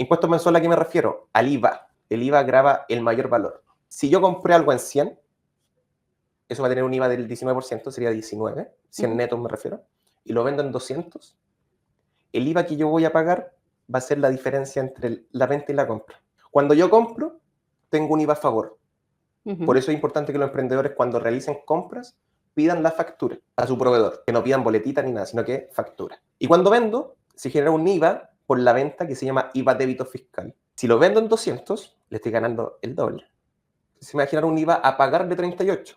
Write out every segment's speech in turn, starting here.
Impuesto mensual, ¿a qué me refiero? Al IVA. El IVA grava el mayor valor. Si yo compré algo en 100, eso va a tener un IVA del 19%, sería 19, 100 netos me refiero, y lo vendo en 200, el IVA que yo voy a pagar va a ser la diferencia entre la venta y la compra. Cuando yo compro, tengo un IVA a favor. Por eso es importante que los emprendedores, cuando realicen compras, pidan la factura a su proveedor, que no pidan boletita ni nada, sino que factura. Y cuando vendo, se genera un IVA por la venta que se llama IVA débito fiscal. Si lo vendo en 200, le estoy ganando el doble. Se me va a generar un IVA a pagar de 38,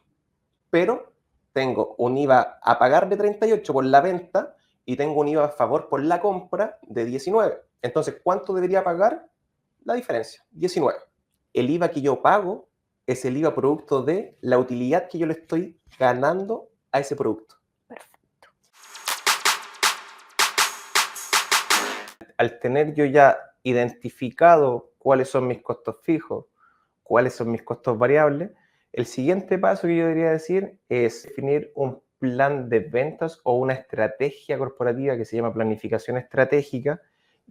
pero tengo un IVA a pagar de 38 por la venta y tengo un IVA a favor por la compra de 19. Entonces, ¿cuánto debería pagar? La diferencia, 19. El IVA que yo pago es el IVA producto de la utilidad que yo le estoy ganando a ese producto. Perfecto. Al tener yo ya identificado cuáles son mis costos fijos, cuáles son mis costos variables, el siguiente paso que yo debería decir es definir un plan de ventas o una estrategia corporativa que se llama planificación estratégica,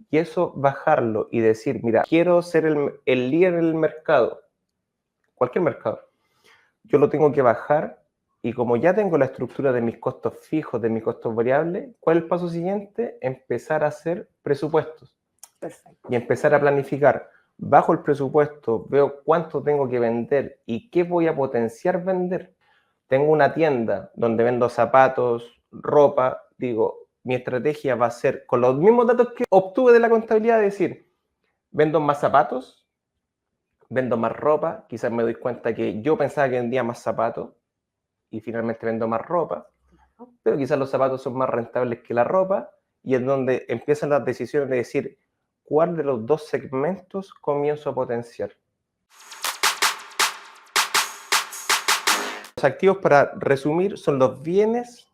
y eso bajarlo y decir, mira, quiero ser el líder en el mercado, cualquier mercado. Yo lo tengo que bajar y como ya tengo la estructura de mis costos fijos, de mis costos variables, ¿cuál es el paso siguiente? Empezar a hacer presupuestos. Perfecto. Y empezar a planificar. Bajo el presupuesto, veo cuánto tengo que vender y qué voy a potenciar vender. Tengo una tienda donde vendo zapatos, ropa, digo, mi estrategia va a ser, con los mismos datos que obtuve de la contabilidad, decir, vendo más zapatos, vendo más ropa, quizás me doy cuenta que yo pensaba que vendía más zapatos y finalmente vendo más ropa, pero quizás los zapatos son más rentables que la ropa, y es donde empiezan las decisiones de decir, ¿cuál de los dos segmentos comienzo a potenciar? Los activos, para resumir, son los bienes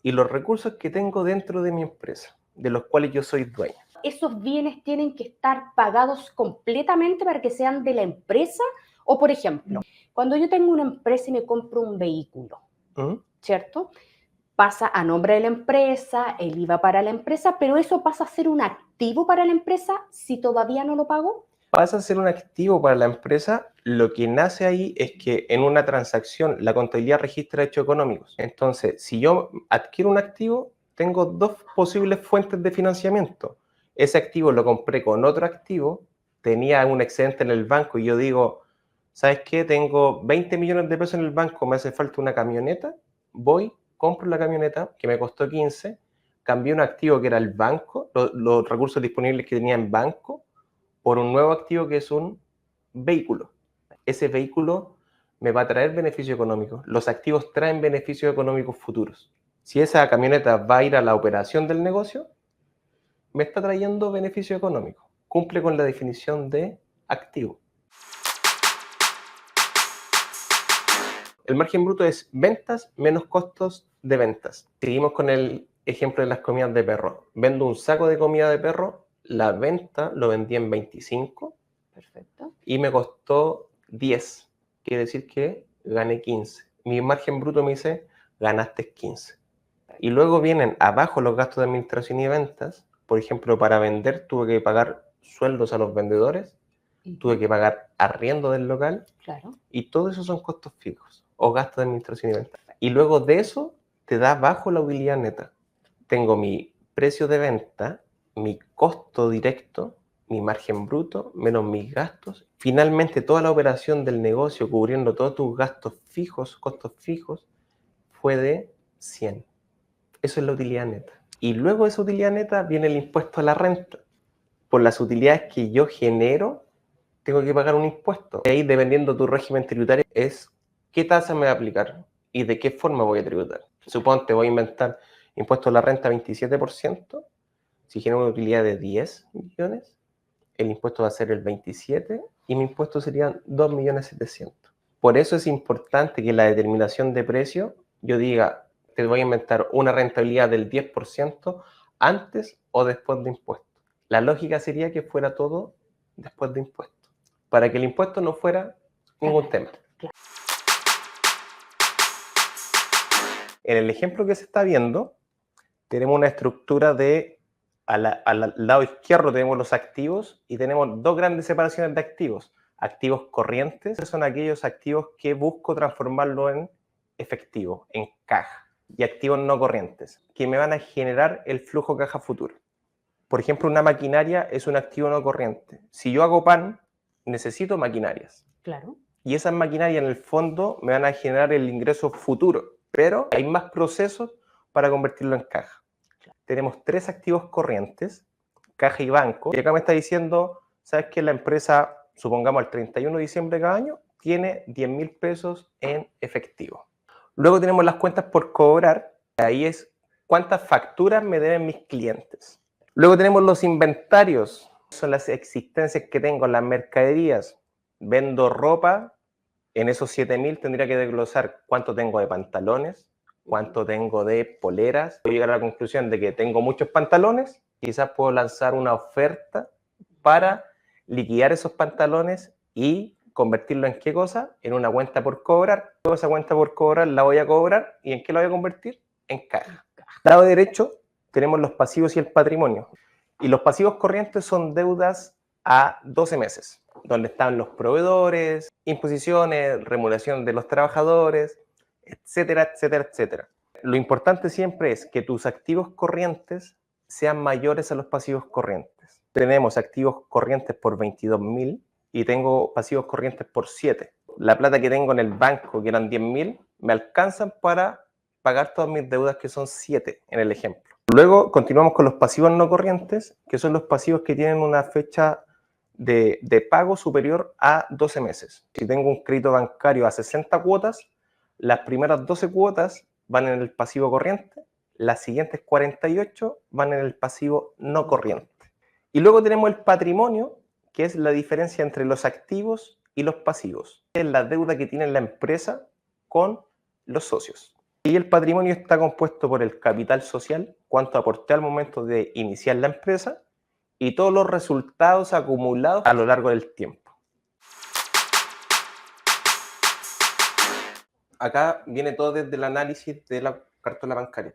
y los recursos que tengo dentro de mi empresa, de los cuales yo soy dueño. ¿Esos bienes tienen que estar pagados completamente para que sean de la empresa? O, por ejemplo, cuando yo tengo una empresa y me compro un vehículo, ¿cierto? Pasa a nombre de la empresa, el IVA para la empresa, pero eso pasa a ser un activo para la empresa si todavía no lo pago. Pasa a ser un activo para la empresa. Lo que nace ahí es que en una transacción la contabilidad registra hechos económicos. Entonces, si yo adquiero un activo, tengo dos posibles fuentes de financiamiento. Ese activo lo compré con otro activo, tenía un excedente en el banco y yo digo, ¿sabes qué? Tengo 20 millones de pesos en el banco, me hace falta una camioneta, voy, compro la camioneta que me costó 15, cambié un activo que era el banco, los recursos disponibles que tenía en banco, por un nuevo activo que es un vehículo. Ese vehículo me va a traer beneficio económico. Los activos traen beneficios económicos futuros. Si esa camioneta va a ir a la operación del negocio, me está trayendo beneficio económico. Cumple con la definición de activo. El margen bruto es ventas menos costos de ventas. Seguimos con el ejemplo de las comidas de perro. Vendo un saco de comida de perro, la venta lo vendí en 25. Perfecto. Y me costó 10. Quiere decir que gané 15. Mi margen bruto me dice, ganaste 15. Y luego vienen abajo los gastos de administración y ventas. Por ejemplo, para vender tuve que pagar sueldos a los vendedores, tuve que pagar arriendo del local, claro. Y todo eso son costos fijos o gastos de administración y ventas. Y luego de eso te da bajo la utilidad neta. Tengo mi precio de venta, mi costo directo, mi margen bruto, menos mis gastos. Finalmente, toda la operación del negocio, cubriendo todos tus gastos fijos, costos fijos, fue de 100. Eso es la utilidad neta. Y luego de esa utilidad neta viene el impuesto a la renta. Por las utilidades que yo genero, tengo que pagar un impuesto. Y ahí, dependiendo de tu régimen tributario, es qué tasa me va a aplicar y de qué forma voy a tributar. Suponte, voy a inventar impuesto a la renta 27%. Si genero una utilidad de 10 millones, el impuesto va a ser el 27 y mi impuesto serían 2.700.000. Por eso es importante que en la determinación de precio yo diga, te voy a inventar una rentabilidad del 10% antes o después de impuestos. La lógica sería que fuera todo después de impuestos, para que el impuesto no fuera ningún tema. En el ejemplo que se está viendo, tenemos una estructura de al lado izquierdo tenemos los activos y tenemos dos grandes separaciones de activos. Activos corrientes son aquellos activos que busco transformarlo en efectivo, en caja. Y activos no corrientes, que me van a generar el flujo caja futuro. Por ejemplo, una maquinaria es un activo no corriente. Si yo hago pan, necesito maquinarias. Claro. Y esas maquinarias en el fondo me van a generar el ingreso futuro, pero hay más procesos para convertirlo en caja. Claro. Tenemos tres activos corrientes, caja y banco, y acá me está diciendo, ¿sabes qué? La empresa, supongamos el 31 de diciembre de cada año, tiene 10.000 pesos en efectivo. Luego tenemos las cuentas por cobrar, ahí es cuántas facturas me deben mis clientes. Luego tenemos los inventarios, son las existencias que tengo, las mercaderías. Vendo ropa, en esos 7.000 tendría que desglosar cuánto tengo de pantalones, cuánto tengo de poleras. Voy a llegar a la conclusión de que tengo muchos pantalones, quizás puedo lanzar una oferta para liquidar esos pantalones y convertirlo en qué cosa, en una cuenta por cobrar. Luego esa cuenta por cobrar la voy a cobrar, ¿y en qué la voy a convertir? En caja. Lado derecho tenemos los pasivos y el patrimonio. Y los pasivos corrientes son deudas a 12 meses, donde están los proveedores, imposiciones, remuneración de los trabajadores, etcétera, etcétera, etcétera. Lo importante siempre es que tus activos corrientes sean mayores a los pasivos corrientes. Tenemos activos corrientes por 22.000 y tengo pasivos corrientes por 7. La plata que tengo en el banco, que eran 10.000, me alcanzan para pagar todas mis deudas, que son 7 en el ejemplo. Luego continuamos con los pasivos no corrientes, que son los pasivos que tienen una fecha de pago superior a 12 meses. Si tengo un crédito bancario a 60 cuotas, las primeras 12 cuotas van en el pasivo corriente, las siguientes 48 van en el pasivo no corriente. Y luego tenemos el patrimonio, que es la diferencia entre los activos y los pasivos. Es la deuda que tiene la empresa con los socios. Y el patrimonio está compuesto por el capital social, cuánto aporté al momento de iniciar la empresa, y todos los resultados acumulados a lo largo del tiempo. Acá viene todo desde el análisis de la cartola bancaria,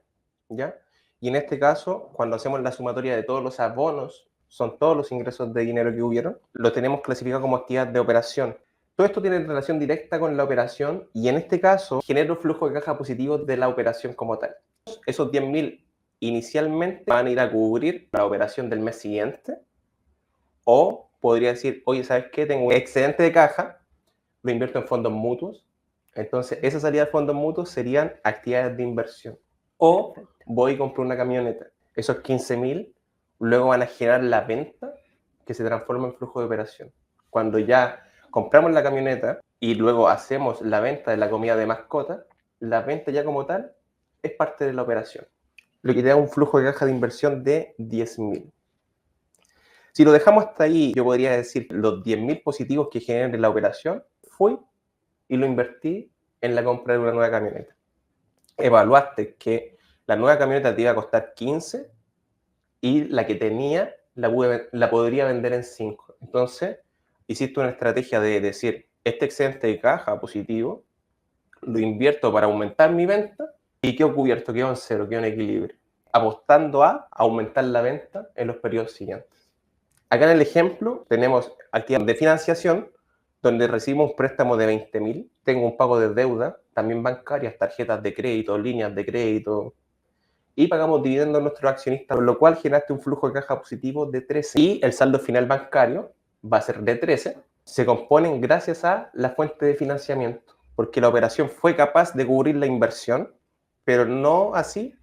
¿ya? Y en este caso, cuando hacemos la sumatoria de todos los abonos, son todos los ingresos de dinero que hubieron, lo tenemos clasificado como actividad de operación. Todo esto tiene relación directa con la operación y en este caso genera un flujo de caja positivo de la operación como tal. Esos 10.000 inicialmente van a ir a cubrir la operación del mes siguiente, o podría decir, oye, ¿sabes qué? Tengo un excedente de caja, lo invierto en fondos mutuos. Entonces, esa salida de fondos mutuos serían actividades de inversión. O voy y compro una camioneta. Esos 15.000 luego van a generar la venta que se transforma en flujo de operación. Cuando ya compramos la camioneta y luego hacemos la venta de la comida de mascota, la venta ya como tal es parte de la operación. Lo que te da un flujo de caja de inversión de 10.000. Si lo dejamos hasta ahí, yo podría decir los 10.000 positivos que generen la operación, fui y lo invertí en la compra de una nueva camioneta. Evaluaste que la nueva camioneta te iba a costar 15 y la que tenía la podría vender en 5. Entonces, hiciste una estrategia de decir, este excedente de caja positivo lo invierto para aumentar mi venta y quedo cubierto, quedo en cero, quedo en equilibrio, apostando a aumentar la venta en los periodos siguientes. Acá en el ejemplo tenemos actividad de financiación, donde recibimos un préstamo de 20.000, tengo un pago de deuda, también bancarias, tarjetas de crédito, líneas de crédito, y pagamos dividendos a nuestros accionistas, por lo cual generaste un flujo de caja positivo de 13. Y el saldo final bancario va a ser de 13, se componen gracias a la fuente de financiamiento, porque la operación fue capaz de cubrir la inversión, pero no así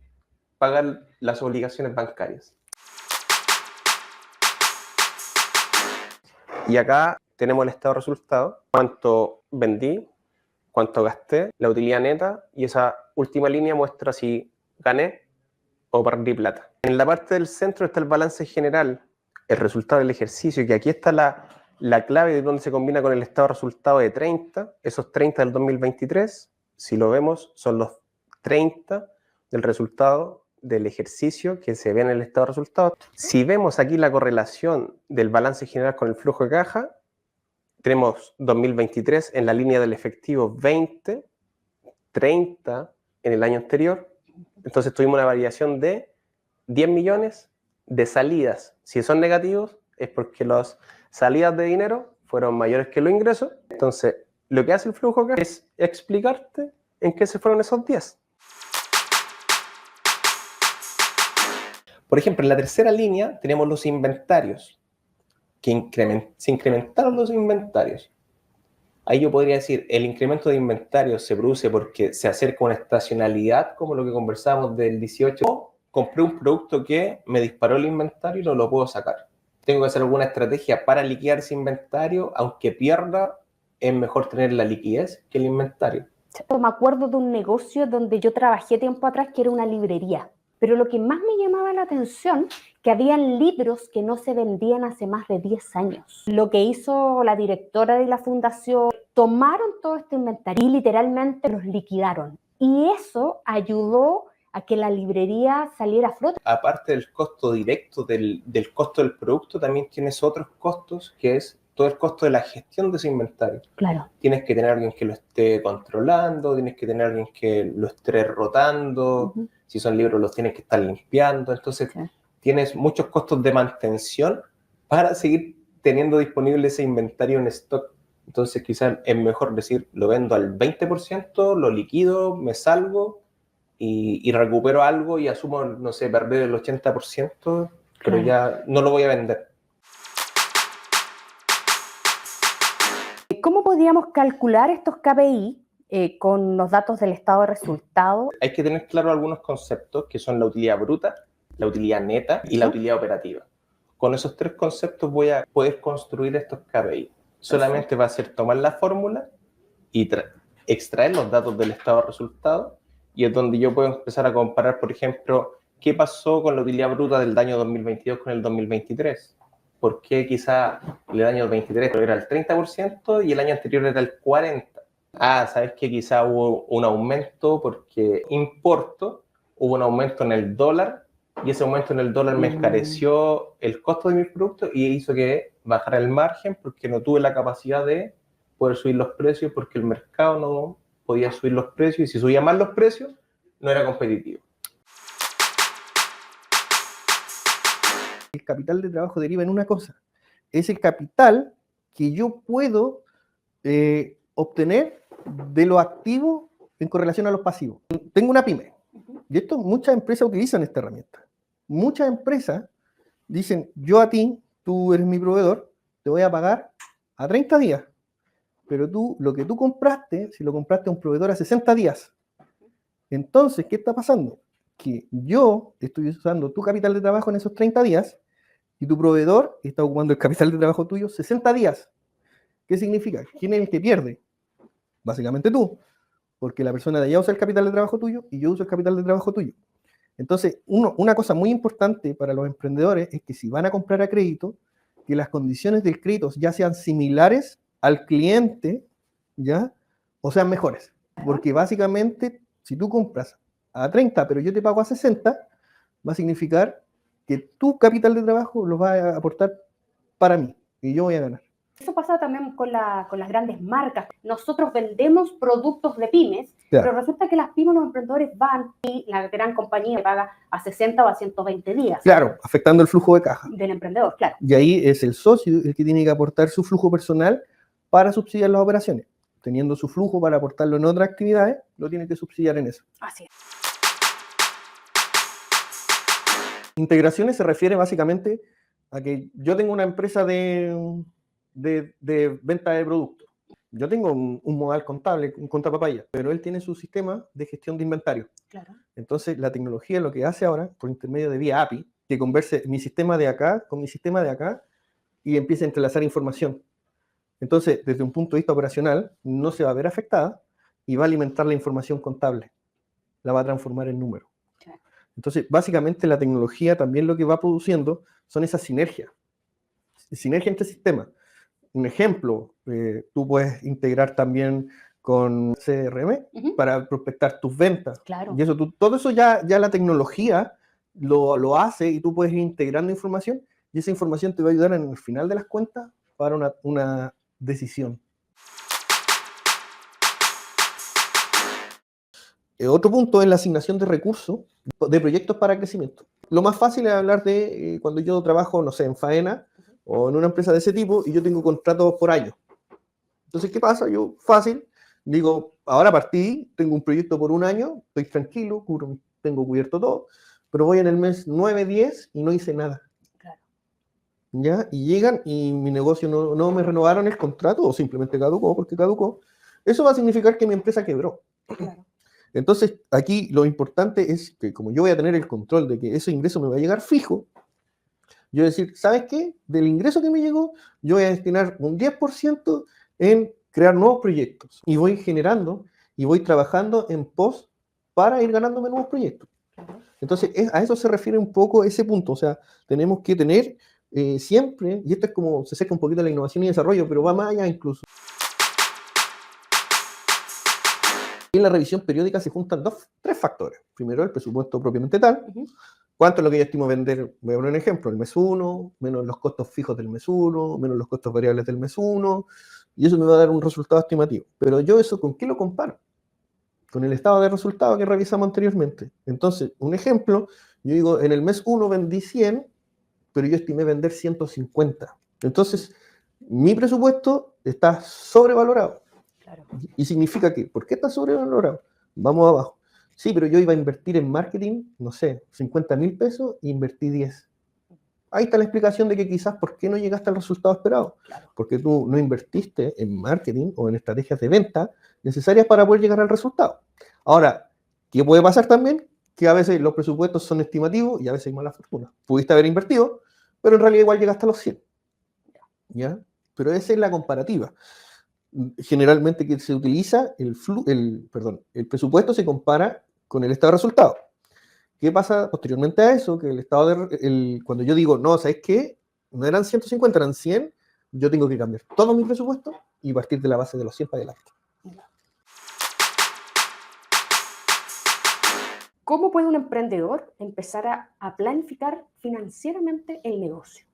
pagar las obligaciones bancarias. Y acá tenemos el estado de resultados, cuánto vendí, cuánto gasté, la utilidad neta, y esa última línea muestra si gané o perdí plata. En la parte del centro está el balance general, el resultado del ejercicio, que aquí está la clave de donde se combina con el estado de resultado de 30, esos 30 del 2023, si lo vemos, son los 30 del resultado del ejercicio que se ve en el estado de resultados. Si vemos aquí la correlación del balance general con el flujo de caja, tenemos 2023 en la línea del efectivo 20, 30 en el año anterior. Entonces tuvimos una variación de 10 millones de salidas. Si son negativos, es porque las salidas de dinero fueron mayores que los ingresos. Entonces, lo que hace el flujo de caja es explicarte en qué se fueron esos días. Por ejemplo, en la tercera línea tenemos los inventarios, que se incrementaron los inventarios. Ahí yo podría decir, el incremento de inventarios se produce porque se acerca una estacionalidad, como lo que conversábamos del 18, o compré un producto que me disparó el inventario y no lo puedo sacar. Tengo que hacer alguna estrategia para liquidar ese inventario, aunque pierda, es mejor tener la liquidez que el inventario. Me acuerdo de un negocio donde yo trabajé tiempo atrás, que era una librería. Pero lo que más me llamaba la atención, que habían libros que no se vendían hace más de 10 años. Lo que hizo la directora de la fundación, tomaron todo este inventario y literalmente los liquidaron. Y eso ayudó a que la librería saliera a flote. Aparte del costo directo del costo del producto, también tienes otros costos, que es todo el costo de la gestión de ese inventario. Claro. Tienes que tener a alguien que lo esté controlando, tienes que tener a alguien que lo esté rotando, si son libros los tienes que estar limpiando, entonces tienes muchos costos de mantención para seguir teniendo disponible ese inventario en stock. Entonces quizás es mejor decir, lo vendo al 20%, lo liquido, me salgo y recupero algo y asumo, no sé, perder el 80%, pero ya no lo voy a vender. ¿Cómo podríamos calcular estos KPI con los datos del estado de resultados? Hay que tener claro algunos conceptos que son la utilidad bruta, la utilidad neta y la utilidad operativa. Con esos tres conceptos voy a poder construir estos KPI. Solamente va a ser tomar la fórmula y extraer los datos del estado de resultados, y es donde yo puedo empezar a comparar, por ejemplo, qué pasó con la utilidad bruta del año 2022 con el 2023. ¿Por qué quizá el año 2023 era el 30% y el año anterior era el 40%? Ah, ¿sabes qué? Quizá hubo un aumento porque importo, hubo un aumento en el dólar y ese aumento en el dólar me encareció el costo de mis productos y hizo que bajara el margen porque no tuve la capacidad de poder subir los precios porque el mercado no podía subir los precios y si subía más los precios no era competitivo. El capital de trabajo deriva en una cosa, es el capital que yo puedo obtener de lo activo en correlación a los pasivos. Tengo una pyme, y esto muchas empresas utilizan esta herramienta. Muchas empresas dicen, yo a ti, tú eres mi proveedor, te voy a pagar a 30 días, pero tú, lo que tú compraste, si lo compraste a un proveedor a 60 días, entonces, ¿qué está pasando? Que yo estoy usando tu capital de trabajo en esos 30 días y tu proveedor está ocupando el capital de trabajo tuyo 60 días. ¿Qué significa? ¿Quién es el que pierde? Básicamente tú, porque la persona de allá usa el capital de trabajo tuyo y yo uso el capital de trabajo tuyo. Entonces, una cosa muy importante para los emprendedores es que si van a comprar a crédito, que las condiciones del crédito ya sean similares al cliente, ¿ya? O sean mejores. Porque básicamente, si tú compras a 30, pero yo te pago a 60, va a significar que tu capital de trabajo lo va a aportar para mí y yo voy a ganar. Eso pasa también con las grandes marcas. Nosotros vendemos productos de pymes, claro, pero resulta que las pymes, los emprendedores van y la gran compañía paga a 60 o a 120 días. Claro, afectando el flujo de caja. Del emprendedor, claro. Y ahí es el socio el que tiene que aportar su flujo personal para subsidiar las operaciones. Teniendo su flujo para aportarlo en otras actividades, lo tiene que subsidiar en eso. Así es. Integraciones se refiere básicamente a que yo tengo una empresa de venta de productos. Yo tengo un modal contable, un contapapaya, pero él tiene su sistema de gestión de inventario. Claro. Entonces, la tecnología lo que hace ahora, por intermedio de vía API, que converse mi sistema de acá con mi sistema de acá y empiece a entrelazar información. Entonces, desde un punto de vista operacional, no se va a ver afectada y va a alimentar la información contable. La va a transformar en número. Claro. Entonces, básicamente, la tecnología también lo que va produciendo son esas sinergias. Sinergia entre sistemas. Un ejemplo, tú puedes integrar también con CRM para prospectar tus ventas. Claro. Y eso, todo eso ya la tecnología lo hace y tú puedes ir integrando información y esa información te va a ayudar en el final de las cuentas para una decisión. Otro punto es la asignación de recursos de proyectos para crecimiento. Lo más fácil es hablar de cuando yo trabajo, no sé, en faena o en una empresa de ese tipo y yo tengo contratos por año. Entonces, ¿qué pasa? Yo, fácil, digo, ahora partí, tengo un proyecto por un año, estoy tranquilo, tengo cubierto todo, pero voy en el mes 9, 10 y no hice nada. Claro. ¿Ya? Y llegan y mi negocio no me renovaron el contrato o simplemente caducó porque caducó. Eso va a significar que mi empresa quebró. Claro. Entonces, aquí lo importante es que como yo voy a tener el control de que ese ingreso me va a llegar fijo, yo voy a decir, ¿sabes qué? Del ingreso que me llegó, yo voy a destinar un 10% en crear nuevos proyectos. Y voy generando y voy trabajando en pos para ir ganándome nuevos proyectos. Entonces, a eso se refiere un poco ese punto. O sea, tenemos que tener siempre, y esto es como, se acerca un poquito a la innovación y desarrollo, pero va más allá incluso. En la revisión periódica se juntan tres factores. Primero, el presupuesto propiamente tal. ¿Cuánto es lo que yo estimo vender? Voy a poner un ejemplo, el mes 1, menos los costos fijos del mes 1, menos los costos variables del mes 1, y eso me va a dar un resultado estimativo. Pero yo eso, ¿con qué lo comparo? Con el estado de resultado que revisamos anteriormente. Entonces, un ejemplo, yo digo, en el mes 1 vendí 100, pero yo estimé vender 150. Entonces, mi presupuesto está sobrevalorado. Claro. Y significa que, ¿por qué está sobrevalorado? Vamos abajo. Sí, pero yo iba a invertir en marketing, no sé, 50.000 pesos e invertí 10. Ahí está la explicación de que quizás por qué no llegaste al resultado esperado. Claro. Porque tú no invertiste en marketing o en estrategias de venta necesarias para poder llegar al resultado. Ahora, ¿qué puede pasar también? Que a veces los presupuestos son estimativos y a veces hay mala fortuna. Pudiste haber invertido, pero en realidad igual llegaste a los 100. ¿Ya? Pero esa es la comparativa. Generalmente que se utiliza el presupuesto se compara con el estado de resultado. ¿Qué pasa posteriormente a eso? Que el estado cuando yo digo, no, ¿sabes qué? No eran 150, eran 100, yo tengo que cambiar todo mi presupuesto y partir de la base de los 100 para adelante. ¿Cómo puede un emprendedor empezar a planificar financieramente el negocio?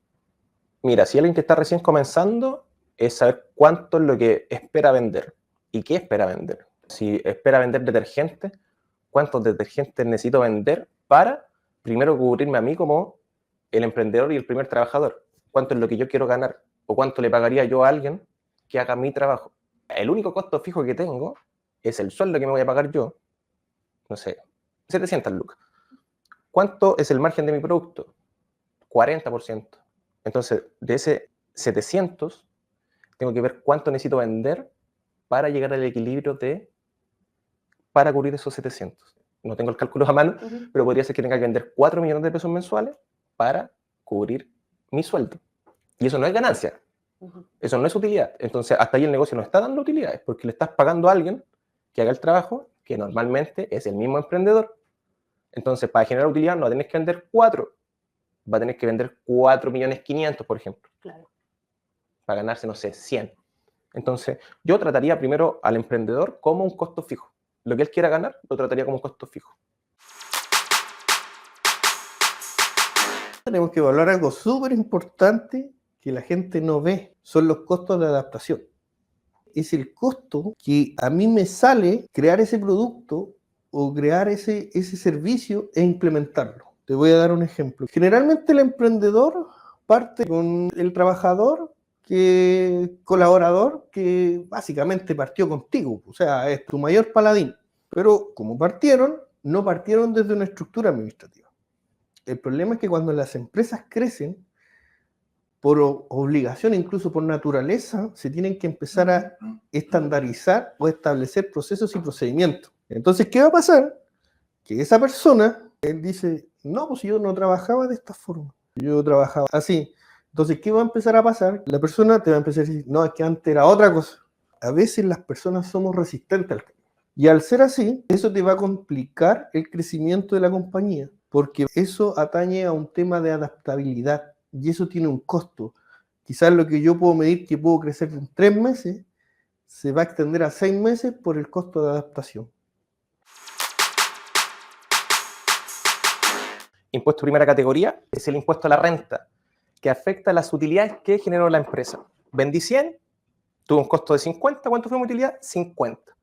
Mira, si alguien que está recién comenzando, es saber cuánto es lo que espera vender y qué espera vender. Si espera vender detergentes, ¿cuántos detergentes necesito vender para primero cubrirme a mí como el emprendedor y el primer trabajador? ¿Cuánto es lo que yo quiero ganar? ¿O cuánto le pagaría yo a alguien que haga mi trabajo? El único costo fijo que tengo es el sueldo que me voy a pagar yo, no sé, 700 lucas. ¿Cuánto es el margen de mi producto? 40%. Entonces, de ese 700, tengo que ver cuánto necesito vender para llegar al equilibrio para cubrir esos 700. No tengo el cálculo a mano, pero podría ser que tenga que vender 4 millones de pesos mensuales para cubrir mi sueldo. Y eso no es ganancia. Eso no es utilidad. Entonces, hasta ahí el negocio no está dando utilidades, porque le estás pagando a alguien que haga el trabajo, que normalmente es el mismo emprendedor. Entonces, para generar utilidad no tienes que vender 4, va a tener que vender 4.500.000, por ejemplo. Claro. Para ganarse, no sé, 100. Entonces, yo trataría primero al emprendedor como un costo fijo. Lo que él quiera ganar, lo trataría como un costo fijo. Tenemos que evaluar algo súper importante que la gente no ve. Son los costos de adaptación. Es el costo que a mí me sale crear ese producto o crear ese servicio e implementarlo. Te voy a dar un ejemplo. Generalmente el emprendedor parte con el trabajador, colaborador, que básicamente partió contigo, o sea, es tu mayor paladín. Pero como no partieron desde una estructura administrativa. El problema es que cuando las empresas crecen, por obligación, incluso por naturaleza, se tienen que empezar a estandarizar o establecer procesos y procedimientos. Entonces, ¿qué va a pasar? Que esa persona, él dice, no, pues yo no trabajaba de esta forma, yo trabajaba así. Entonces, ¿qué va a empezar a pasar? La persona te va a empezar a decir, no, es que antes era otra cosa. A veces las personas somos resistentes al cambio. Y al ser así, eso te va a complicar el crecimiento de la compañía, porque eso atañe a un tema de adaptabilidad. Y eso tiene un costo. Quizás lo que yo puedo medir que puedo crecer en 3 meses, se va a extender a 6 meses por el costo de adaptación. Impuesto de primera categoría es el impuesto a la renta, que afecta las utilidades que generó la empresa. Vendí 100, tuve un costo de 50, ¿cuánto fue mi utilidad? 50.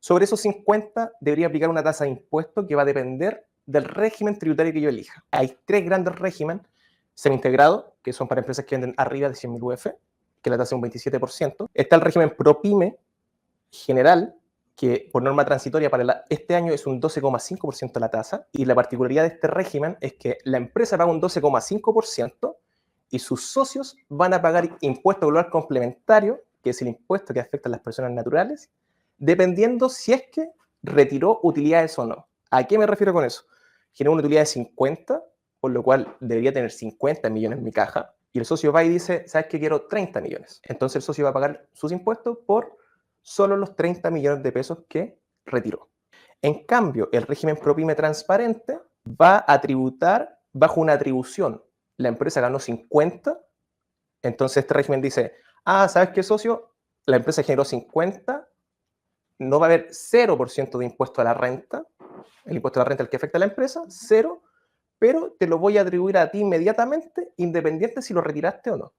Sobre esos 50 debería aplicar una tasa de impuesto que va a depender del régimen tributario que yo elija. Hay 3 grandes regímenes semi-integrados, que son para empresas que venden arriba de 100.000 UF, que la tasa es un 27%. Está el régimen ProPyme general, que por norma transitoria para este año es un 12,5% la tasa, y la particularidad de este régimen es que la empresa paga un 12,5% y sus socios van a pagar impuesto global complementario, que es el impuesto que afecta a las personas naturales, dependiendo si es que retiró utilidades o no. ¿A qué me refiero con eso? Generó una utilidad de 50, por lo cual debería tener 50 millones en mi caja, y el socio va y dice, ¿sabes qué? Quiero 30 millones. Entonces el socio va a pagar sus impuestos por solo los 30 millones de pesos que retiró. En cambio, el régimen ProPyme transparente va a tributar bajo una atribución. La empresa ganó 50, entonces este régimen dice, ¿sabes qué, socio? La empresa generó 50, no va a haber 0% de impuesto a la renta, el impuesto a la renta el que afecta a la empresa, 0, pero te lo voy a atribuir a ti inmediatamente, independiente si lo retiraste o no.